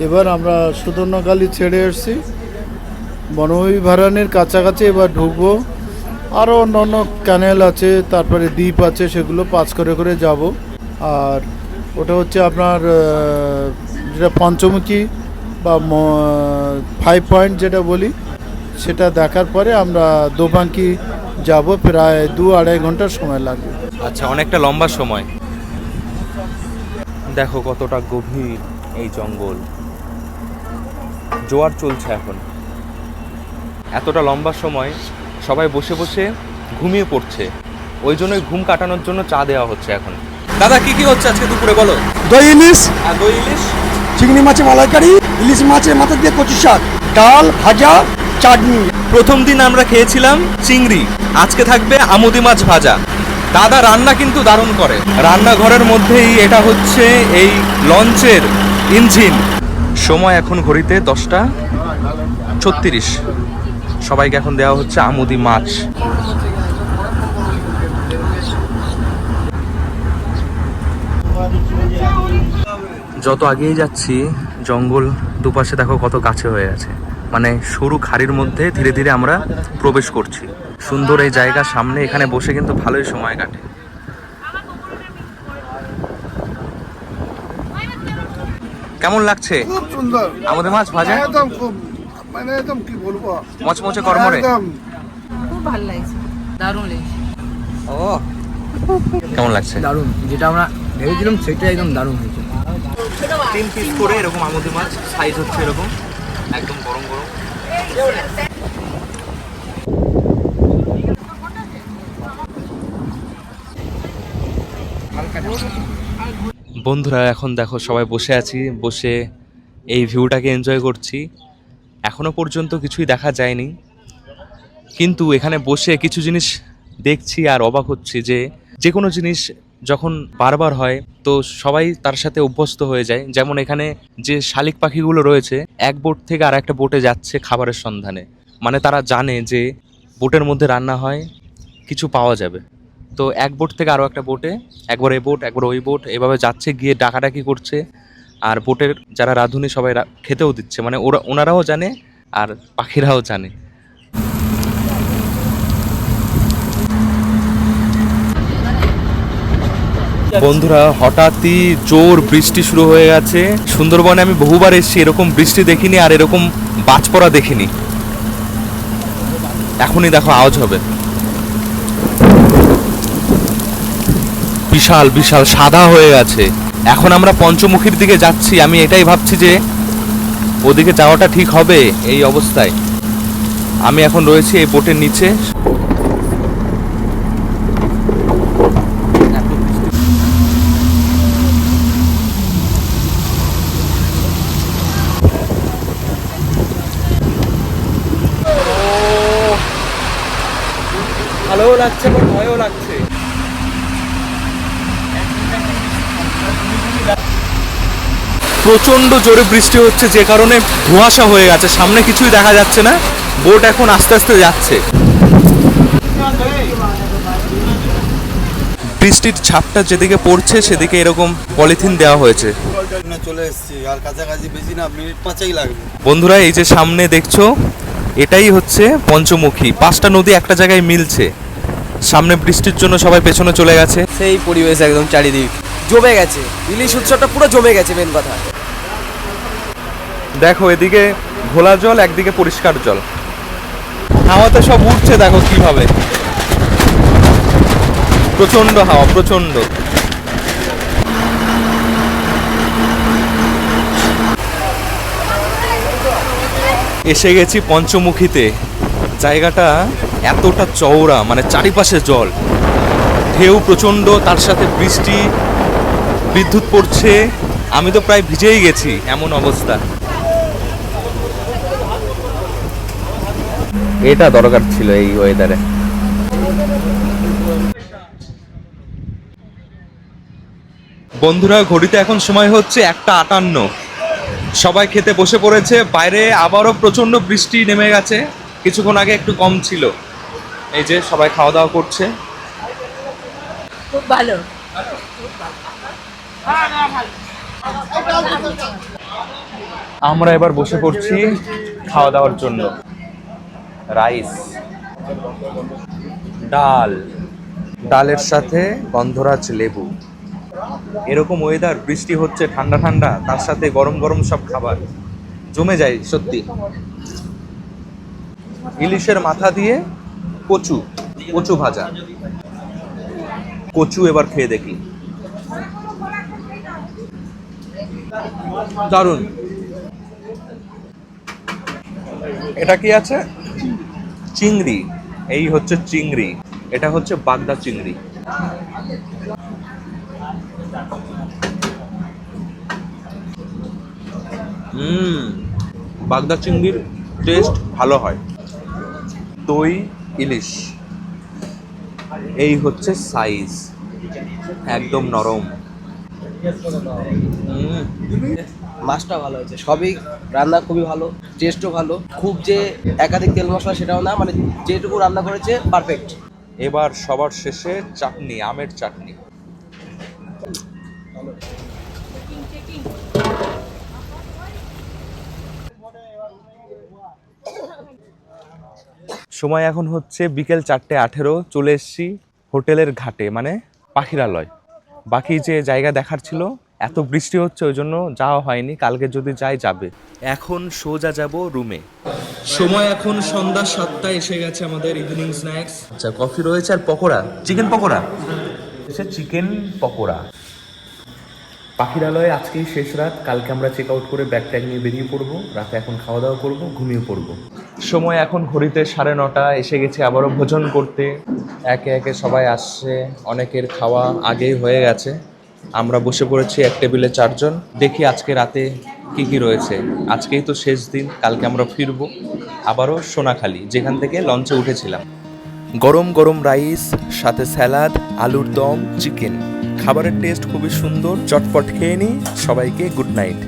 এবার আমরা সুদর্ণকালী ছেড়ে এসেছি, বনবিহারণের কাছাকাছি এবার ঢুকবো। আরও অন্য অন্য ক্যানেল আছে, তারপরে দ্বীপ আছে, সেগুলো পাস করে করে যাব। আর ওটা হচ্ছে আপনার যেটা পঞ্চমুখী বা 5 পয়েন্ট যেটা বলি, সেটা দেখার পরে আমরা দোবাঙ্কি যাব। প্রায় 2-2.5 ঘন্টার সময় লাগবে। আচ্ছা, অনেকটা লম্বা সময়। দেখো কতটা গভীর এই জঙ্গল, জোয়ার চলছে এখন। এতটা লম্বা সময় সবাই বসে বসে ঘুমিয়ে পড়ছে, ওই জন্যই ঘুম কাটানোর জন্য চা দেওয়া হচ্ছে এখন। দাদা কি কি হচ্ছে আজকে দুপুরে বলো? দই ইলিশ, আর দই ইলিশ, চিংড়ি মাছের মালাইকারি, ইলিশ মাছের মাথা দিয়ে কচু শাক, ডাল, ভাজা, চাটনি। প্রথম দিন আমরা খেয়েছিলাম চিংড়ি, আজকে থাকবে আমুদি মাছ ভাজা। দাদা রান্না কিন্তু দারুণ করে। রান্নাঘরের মধ্যেই এটা হচ্ছে এই লঞ্চের ইঞ্জিন। সময় এখন ঘড়িতে 10:36। সবাইকে এখন দেওয়া হচ্ছে আমুদি মাছ। যত আগেই যাচ্ছি জঙ্গল দুপাশে দেখো কত কাছে হয়ে আছে, মানে সরু খাড়ির মধ্যে ধীরে ধীরে আমরা প্রবেশ করছি। সুন্দর এই জায়গার সামনে, এখানে বসে কিন্তু ভালোই সময় কাটে। কেমন লাগছে? খুব সুন্দর আমাদের মাছ ভাজা একদম, খুব মানে একদম কি বলবো, মচমচে কর্মরে। একদম খুব ভালো লাগছে, দারুণ লাগছে। ও কেমন লাগছে? দারুণ, যেটা আমরা ভেবেছিলাম সেটা একদম দারুণ হয়েছে। 3 পিস করে এরকম আমুদি মাছ, সাইজ হচ্ছে এরকম, একদম গরম গরম। বন্ধুরা এখন দেখো সবাই বসে আছি, বসে এই ভিউটাকে এনজয় করছি। এখনো পর্যন্ত কিছুই দেখা যায়নি, কিন্তু এখানে বসে কিছু জিনিস দেখছি আর অবাক হচ্ছি যে কোনো জিনিস যখন বারবার হয় তো সবাই তার সাথে অভ্যস্ত হয়ে যায়। যেমন এখানে যে শালিক পাখিগুলো রয়েছে, এক বোট থেকে আর একটা বোটে যাচ্ছে খাবারের সন্ধানে, মানে তারা জানে যে বোটের মধ্যে রান্না হয়, কিছু পাওয়া যাবে। তো এক বোট থেকে আরও একটা বোটে, একবার এই বোট একবার ওই বোট, এভাবে যাচ্ছে, গিয়ে ডাকাডাকি করছে। আর বোটের যারা রাঁধুনি সবাই খেতেও দিচ্ছে, মানে ওনারাও জানে আর পাখিরাও জানে। বন্ধুরা হঠাৎই জোর বৃষ্টি শুরু হয়ে গেছে। সুন্দরবনে আমি বহুবার এসেছি, এরকম বৃষ্টি দেখিনি আর এরকম বাজ পড়া দেখিনি। এখনই দেখো আওয়াজ হবে। বিশাল বিশাল সাদা হয়ে গেছে। এখন আমরা পঞ্চমুখীর দিকে যাচ্ছি, আমি এটাই ভাবছি যে ওদিকে যাওয়াটা ঠিক হবে এই অবস্থায়। আমি এখন রয়েছি এই বোটের নিচে। ভালোও লাগছে আবার ভয়ও লাগছে। প্রচন্ড জোরে বৃষ্টি হচ্ছে, যে কারণে ধোঁয়াশা হয়ে গেছে, সামনে কিছুই দেখা যাচ্ছে না। বোট এখন আস্তে আস্তে যাচ্ছে। বৃষ্টির ছাপটা যেদিকে পড়ছে সেদিকে এরকম পলিথিন দেওয়া হয়েছে। চলে এসেছি, আর কাছাকাছি বেশি না, মিনিট 5ই লাগবে। বন্ধুরা এই যে সামনে দেখছো, এটাই হচ্ছে পঞ্চমুখী। 5টা নদী একটা জায়গায় মিলছে। সামনে বৃষ্টির জন্য সবাই পেছনে চলে গেছে। সেই পরিবেশ একদম চারিদিক জমে গেছে, ইলিশ উৎসবটা পুরো জমে গেছে। মেন কথা দেখো এদিকে ঘোলা জল, একদিকে পরিষ্কার জল, হাওয়াতে সব উঠছে। দেখো কিভাবে প্রচন্ড হাওয়া, প্রচন্ড। এসে গেছি পঞ্চমুখীতে। জায়গাটা এতটা চওড়া, মানে চারিপাশে জল, ঢেউ প্রচন্ড, তার সাথে বৃষ্টি, বিদ্যুৎ পড়ছে। আমি তো প্রায় ভিজেই গেছি, এমন অবস্থা। এটা দরকার ছিল এই ওয়েদারে। বন্ধুরা ঘড়িতে এখন সময় হচ্ছে 1:58। সবাই খেতে বসে পড়েছে। বাইরে আবারও প্রচন্ড বৃষ্টি নেমে গেছে, কিছুক্ষণ আগে একটু কম ছিল। এই যে সবাই খাওয়া দাওয়া করছে। খুব ভালো। আমরা এবার বসে পড়ছি খাওয়া দাওয়ার জন্য। রাইস, ডাল, ডালের সাথে গন্ধরাজ লেবু। এরকম ওয়েদার, বৃষ্টি হচ্ছে, ঠান্ডা ঠান্ডা, তার সাথে গরম গরম সব খাবার জমে যায় সত্যি। ইলিশের মাথা দিয়ে কচু, কচু ভাজা। কচু এবার খেয়ে দেখি, দারুণ। এটা কি আছে? চিংড়ি। এই হচ্ছে চিংড়ি, এটা হচ্ছে বাগদা চিংড়ি। বাগদা চিংড়ির টেস্ট ভালো হয়। দই ইলিশ, এই হচ্ছে সাইজ, একদম নরম। মাছটা ভালো হয়েছে, সবই রান্না খুবই ভালো, টেস্টও ভালো। খুব যে একাধিক তেল মশলা সেটাও না, মানে যেটুকু রান্না করেছে পারফেক্ট। এবার সবার শেষে চাটনি, আমের চাটনি। সময় এখন হচ্ছে বিকেল 4:18। চলে এসেছি হোটেলের ঘাটে, মানে পাখিরালয়। বাকি যে জায়গা দেখার ছিল, এত বৃষ্টি হচ্ছে ওই জন্য যাওয়া হয়নি। কালকে যদি যাই যাবে। এখন সোজা যাব রুমে। সময় এখন সন্ধ্যা 7টা এসে গেছে। আমাদের ইভিনিং স্ন্যাক্স, আচ্ছা কফি রয়েছে আর পকোড়া, চিকেন পকোড়া। চিকেন পকোড়া। পাখিরালয়ে আজকেই শেষ রাত। কালকে আমরা চেক আউট করে ব্যাগ ট্যাগ নিয়ে বেরিয়ে পড়বো। রাতে এখন খাওয়া দাওয়া করবো, ঘুমিয়ে পড়বো। সময় এখন ঘড়িতে 9:30। এসে গেছে আবারও ভোজন করতে। একে একে সবাই আসছে, অনেকের খাওয়া আগেই হয়ে গেছে। আমরা বসে পড়েছি এক টেবিলে 4 জন। দেখি আজকে রাতে কি কি রয়েছে। আজকেই তো শেষ দিন, কালকে আমরা ফিরবো আবারও সোনাখালি, যেখান থেকে লঞ্চে উঠেছিলাম। গরম গরম রাইস, সাথে স্যালাড, আলুর দম, চিকেন। খাবারের টেস্ট খুবই সুন্দর। চটপট খেয়ে নিই। সবাইকে গুড নাইট।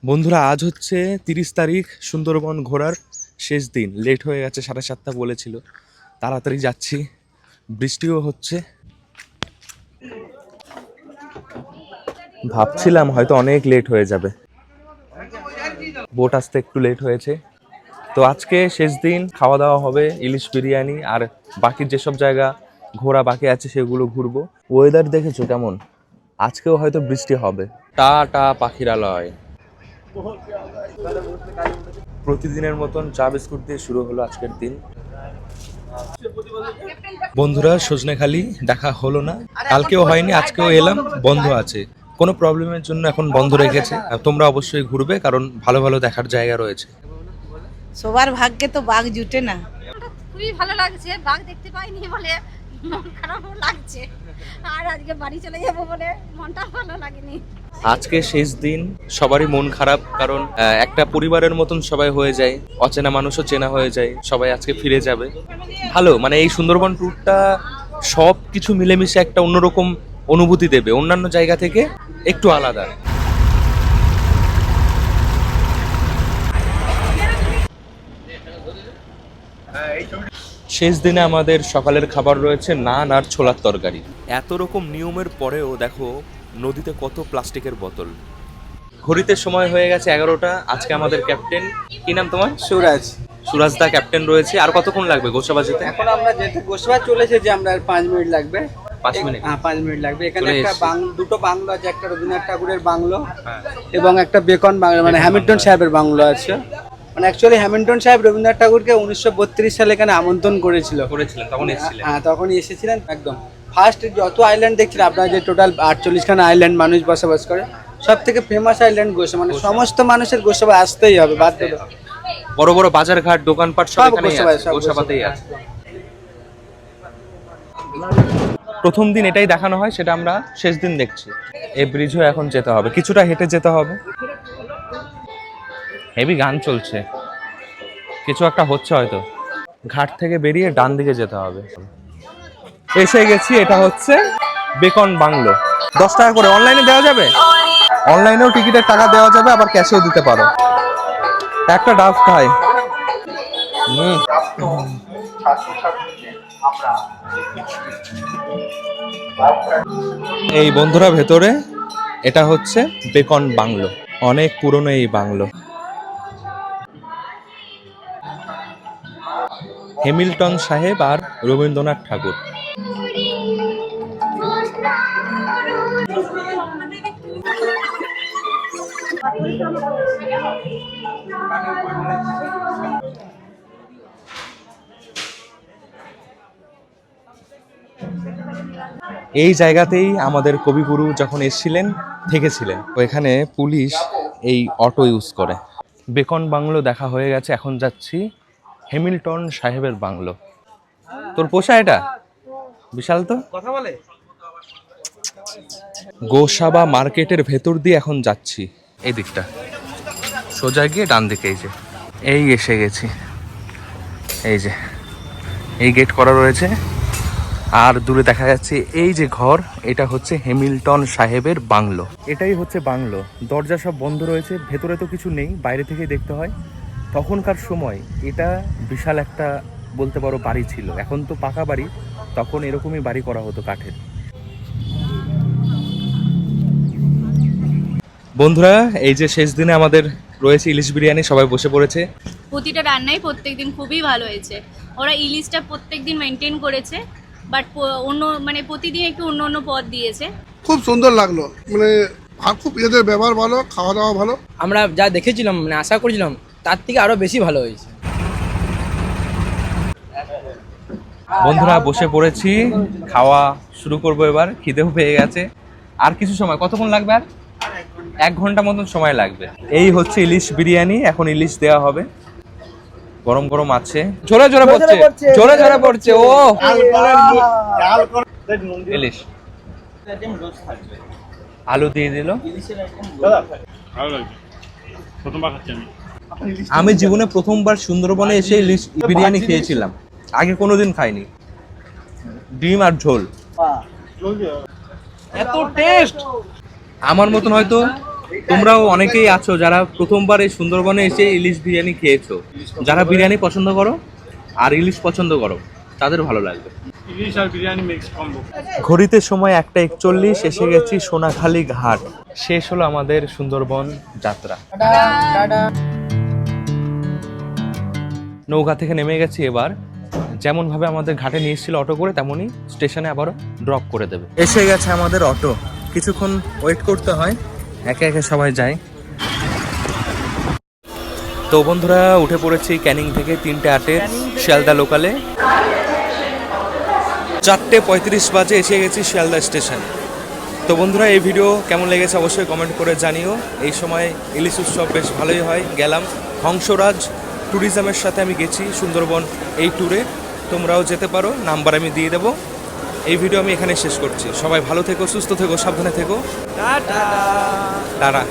বন্ধুরা আজ হচ্ছে 30 তারিখ, সুন্দরবন ঘোরার শেষ দিন। লেট হয়ে গেছে, 7:30 বলেছিল। তাড়াতাড়ি যাচ্ছি, বৃষ্টিও হচ্ছে। ভাবছিলাম হয়তো অনেক লেট হয়ে যাবে, বোট আসতে একটু লেট হয়েছে। তো আজকে শেষ দিন, খাওয়া দাওয়া হবে, ইলিশ বিরিয়ানি, আর বাকি যেসব জায়গা ঘোরা বাকি আছে সেগুলো ঘুরবো। ওয়েদার দেখেছো কেমন? আজকেও হয়তো বৃষ্টি হবে। টাটা পাখিরালয়। প্রতিদিনের মতন চা বিস্কুট দিয়ে শুরু হলো আজকের দিন। বন্ধুরা সজনেখালি দেখা হলো না, কালকেও হয়নি, আজকেও এলাম, বন্ধ আছে। কোনো প্রবলেমের জন্য এখন বন্ধ রেখেছে। তোমরা অবশ্যই ঘুরবে, কারণ ভালো ভালো দেখার জায়গা রয়েছে। সবার ভাগ্যে তো বাঘ জুটে না। খুবই ভালো লাগছে, বাঘ দেখতে পাইনি বলে মন খারাপও লাগছে, আর আজকে বাড়ি চলে যাবো বলে মনটা ভালো লাগেনি। আজকে শেষ দিন, সবারই মন খারাপ, কারণ একটা পরিবারের মতন সবাই হয়ে যায়, অচেনা মানুষও চেনা হয়ে যায়। সবাই আজকে ফিরে যাবে। ভালো, মানে এই সুন্দরবন ট্যুরটা সব কিছু মিলেমিশে একটা অন্যরকম অনুভূতি দেবে, অন্যান্য জায়গা থেকে একটু আলাদা। শেষ দিনে আমাদের সকালের খাবার রয়েছে নান আর ছোলার তরকারি। এত রকম নিয়মের পরেও দেখো নদীতে কত প্লাস্টিকের বোতল। ঘড়িতে সময় হয়ে গেছে 11টা। আজকে আমাদের ক্যাপ্টেন, কি নাম তোমার? সুরাজ। সুরাজ দা ক্যাপ্টেন রয়েছে। আর কতক্ষণ লাগবে গোসাবা যেতে? এখন আমরা যেতে গোসবা চলে এসেছি, আমরা আর 5 মিনিট লাগবে। 5 মিনিট? হ্যাঁ 5 মিনিট লাগবে। এখানে চলে একটা এসেছি। দুটো বাংলো আছে, একটা রবীন্দ্রনাথ ঠাকুরের বাংলো এবং একটা বেকন বাংলো, মানে হ্যামিল্টন সাহেবের বাংলো আছে। মানে অ্যাকচুয়ালি হ্যামিল্টন সাহেব রবীন্দ্রনাথ ঠাকুরকে 1932 সালে এখানে আমন্ত্রণ করেছিলেন, তখন এসেছিলেন। হ্যাঁ তখনই এসেছিলেন। একদম ফার্স্ট যত আইল্যান্ড দেখছিলেন আপনারা, যে টোটাল 48খানা আইল্যান্ড মানুষ বসবাস করে, সব থেকে ফেমাস আইল্যান্ড গোসা। মানে সমস্ত মানুষের গোসাবা আসতেই হবে, বাধ্য। বড় বড় বাজার ঘাট, দোকানপাট সব এখানেই আছে, গোসাবাতেই আছে। প্রথম দিন এটাই দেখানো হয়, সেটা আমরা শেষ দিন দেখছি। এই ব্রিজও এখন যেতে হবে, কিছুটা হেঁটে যেতে হবে। হেভি গান চলছে, কিছু একটা হচ্ছে হয়তো। ঘাট থেকে বেরিয়ে ডান দিকে যেতে হবে। এসে গেছি, এটা হচ্ছে বেকন বাংলো। 10 টাকা করে অনলাইনে দেওয়া যাবে, অনলাইনেও টিকিটের টাকা দেওয়া যাবে, আবার ক্যাশেও দিতে পারো। একটা ডাব খাই। এই বন্ধুরা ভেতরে এটা হচ্ছে বেকন বাংলো, অনেক পুরনো এই বাংলো। হ্যামিল্টন সাহেব আর রবীন্দ্রনাথ ঠাকুর। এই জায়গাতেই আমাদের কবিগুরু যখন এসেছিলেন থেকেছিলেন। এখানে পুলিশ এই অটো ইউজ করে। বেকন বাংলো দেখা হয়ে গেছে, এখন যাচ্ছি হ্যামিল্টন সাহেবের বাংলো। তোর পোষা এটা বিশাল তো, কথা বলে। গোসাবা মার্কেটের ভেতর দিয়ে এখন যাচ্ছি, এই দিকটা সোজা গিয়ে ডান দিকে। এই এসে গেছি, এই যে এই গেট করা রয়েছে, আর দূরে দেখা যাচ্ছে এই যে ঘর, এটা হচ্ছে হ্যামিল্টন সাহেবের বাংলো। এটাই হচ্ছে বাংলো। দরজা সব বন্ধ রয়েছে, ভেতরে তো কিছু নেই, বাইরে থেকে দেখতে হয়। তখনকার সময় এটা বিশাল একটা বলতে পারো বাড়ি ছিল, এখন তো পাকা বাড়ি, তখন এরকমই বাড়ি করা হতো কাঠের। বন্ধুরা এই যে শেষ দিনে আমাদের রয়েছে ইলিশ বিরিয়ানি, সবাই বসে পড়েছে। প্রতিটা রান্নাই প্রত্যেকদিন খুবই ভালো হয়েছে। ওরা ইলিশটা প্রত্যেকদিন মেনটেন করেছে, বাট অন্য মানে প্রতিদিন একটু অন্য অন্য পদ দিয়েছে। খুব সুন্দর লাগলো, মানে খুব এদের ব্যবহার ভালো, খাওয়া দাওয়া ভালো। আমরা যা দেখেছিলাম মানে আশা করেছিলাম তার থেকে আরো বেশি ভালো হয়েছে। বন্ধুরা বসে পড়েছি, খাওয়া শুরু করবো এবার। খিদেও পেয়ে গেছে। আর কিছু সময়, কতক্ষণ লাগবে? আর 1 ঘন্টা মতন সময় লাগবে। এই হচ্ছে ইলিশ বিরিয়ানি, এখন ইলিশ দেওয়া হবে। গরম গরম আছে, ঝরে ঝরে পড়ছে, ঝরে ঝরে পড়ছে। ও ইলিশ আলু দিয়ে দিল। আমি জীবনে প্রথমবার সুন্দরবনে এসে ইলিশ বিরিয়ানি খেয়েছিলাম, আগে কোনোদিন খাইনি। ডিম আর ঝোল, এত টেস্ট। আমার মতন হয়তো তোমরাও অনেকেই আছো যারা প্রথমবার এই সুন্দরবনে এসে ইলিশ বিরিয়ানি খেয়েছো। যারা বিরিয়ানি পছন্দ করো আর ইলিশ পছন্দ করো তাদের ভালো লাগবে। ইলিশ আর বিরিয়ানি মিক্স কম্বো। ঘড়িতে সময় 1:41, এসে গেছি সোনাখালী ঘাট। শেষ হলো আমাদের সুন্দরবন যাত্রা। নৌকা থেকে নেমে গেছি এবার। যেমন ভাবে আমাদের ঘাটে নিয়ে এসেছিল অটো করে, তেমনই স্টেশনে আবারও ড্রপ করে দেবে। এসে গেছে আমাদের অটো, কিছুক্ষণ ওয়েট করতে হয়, একে একে সবাই যায়। তো বন্ধুরা উঠে পড়েছি ক্যানিং থেকে 3:08 শিয়ালদা লোকালে। 4:35 বাজে এসে গেছি শিয়ালদা স্টেশন। তো বন্ধুরা এই ভিডিও কেমন লেগেছে অবশ্যই কমেন্ট করে জানিও। এই সময় ইলিশ উৎসব বেশ ভালোই হয়। গেলাম হংসরাজ ট্যুরিজমের সাথে, আমি গেছি সুন্দরবন এই ট্যুরে। তোমরাও যেতে পারো, নাম্বার আমি দিয়ে দেবো। এই ভিডিও আমি এখানে শেষ করছি। সবাই ভালো থেকো, সুস্থ থেকো, সাবধানে থেকো। টাটা।